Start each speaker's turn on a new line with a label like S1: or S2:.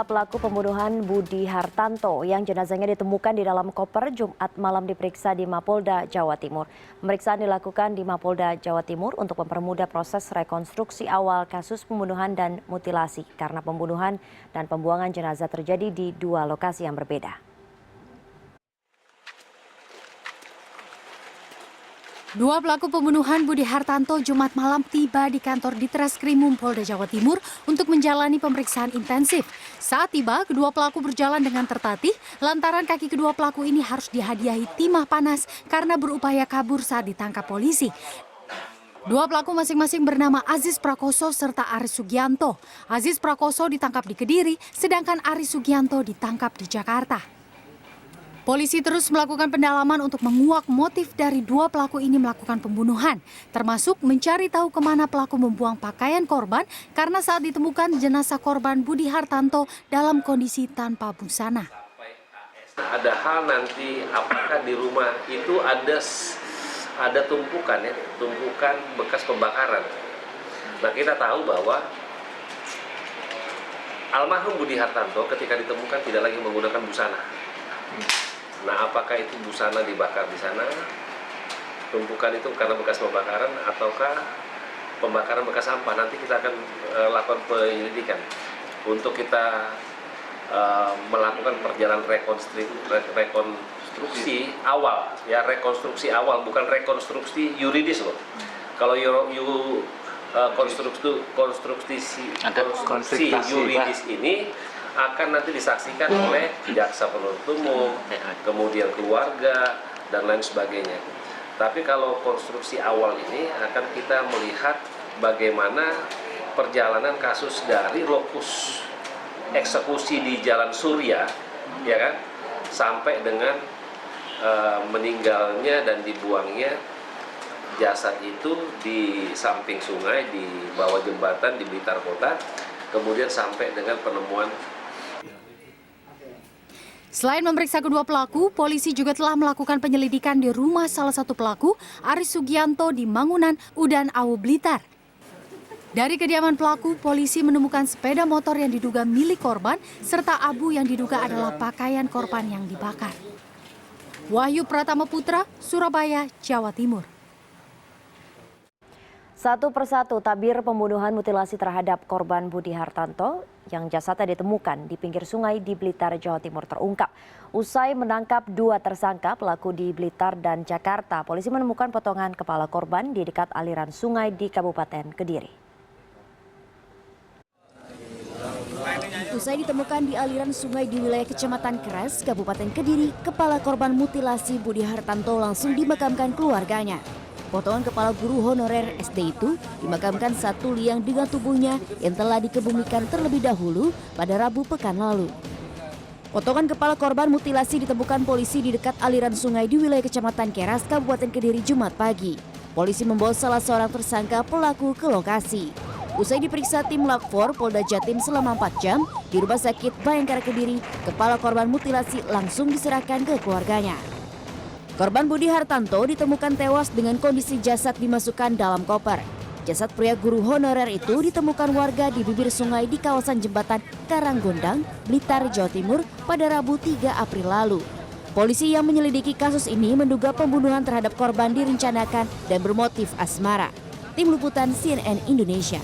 S1: Pelaku pembunuhan Budi Hartanto yang jenazahnya ditemukan di dalam koper Jumat malam diperiksa di Mapolda, Jawa Timur. Pemeriksaan dilakukan di Mapolda, Jawa Timur untuk mempermudah proses rekonstruksi awal kasus pembunuhan dan mutilasi karena pembunuhan dan pembuangan jenazah terjadi di dua lokasi yang berbeda.
S2: Dua pelaku pembunuhan Budi Hartanto Jumat malam tiba di kantor Ditreskrimum Polda Jawa Timur untuk menjalani pemeriksaan intensif. Saat tiba, kedua pelaku berjalan dengan tertatih lantaran kaki kedua pelaku ini harus dihadiahi timah panas karena berupaya kabur saat ditangkap polisi. Dua pelaku masing-masing bernama Aziz Prakoso serta Aris Sugianto. Aziz Prakoso ditangkap di Kediri, sedangkan Aris Sugianto ditangkap di Jakarta. Polisi terus melakukan pendalaman untuk menguak motif dari dua pelaku ini melakukan pembunuhan, termasuk mencari tahu kemana pelaku membuang pakaian korban karena saat ditemukan jenazah korban Budi Hartanto dalam kondisi tanpa busana.
S3: Ada hal nanti apakah di rumah itu ada tumpukan bekas pembakaran. Nah, kita tahu bahwa almarhum Budi Hartanto ketika ditemukan tidak lagi menggunakan busana. Nah, apakah itu busana dibakar di sana, tumpukan itu karena bekas pembakaran, ataukah pembakaran bekas sampah? Nanti kita akan lakukan penyelidikan untuk kita melakukan perjalanan rekonstruksi awal, ya rekonstruksi awal, bukan rekonstruksi yuridis loh. Kalau konstruksi yuridis ini akan nanti disaksikan oleh jaksa penuntut umum, kemudian keluarga, dan lain sebagainya. Tapi kalau konstruksi awal ini akan kita melihat bagaimana perjalanan kasus dari lokus eksekusi di Jalan Surya, ya kan, sampai dengan meninggalnya dan dibuangnya jasad itu di samping sungai, di bawah jembatan di Blitar Kota, kemudian sampai dengan penemuan.
S2: Selain memeriksa kedua pelaku, polisi juga telah melakukan penyelidikan di rumah salah satu pelaku, Aris Sugianto di Mangunan, Udan Awu, Blitar. Dari kediaman pelaku, polisi menemukan sepeda motor yang diduga milik korban, serta abu yang diduga adalah pakaian korban yang dibakar. Wahyu Pratama Putra, Surabaya, Jawa Timur.
S1: Satu persatu tabir pembunuhan mutilasi terhadap korban Budi Hartanto yang jasadnya ditemukan di pinggir sungai di Blitar, Jawa Timur terungkap. Usai menangkap dua tersangka pelaku di Blitar dan Jakarta, polisi menemukan potongan kepala korban di dekat aliran sungai di Kabupaten Kediri.
S4: Usai ditemukan di aliran sungai di wilayah Kecamatan Keras, Kabupaten Kediri, kepala korban mutilasi Budi Hartanto langsung dimakamkan keluarganya. Potongan kepala guru honorer SD itu dimakamkan satu liang dengan tubuhnya yang telah dikebumikan terlebih dahulu pada Rabu pekan lalu. Potongan kepala korban mutilasi ditemukan polisi di dekat aliran sungai di wilayah Kecamatan Keras, Kabupaten Kediri, Jumat pagi. Polisi membawa salah seorang tersangka pelaku ke lokasi. Usai diperiksa tim Lakfor Polda Jatim selama 4 jam di Rumah Sakit Bayangkara Kediri, kepala korban mutilasi langsung diserahkan ke keluarganya. Korban Budi Hartanto ditemukan tewas dengan kondisi jasad dimasukkan dalam koper. Jasad pria guru honorer itu ditemukan warga di bibir sungai di kawasan jembatan Karanggondang, Blitar, Jawa Timur pada Rabu 3 April lalu. Polisi yang menyelidiki kasus ini menduga pembunuhan terhadap korban direncanakan dan bermotif asmara. Tim Liputan CNN Indonesia.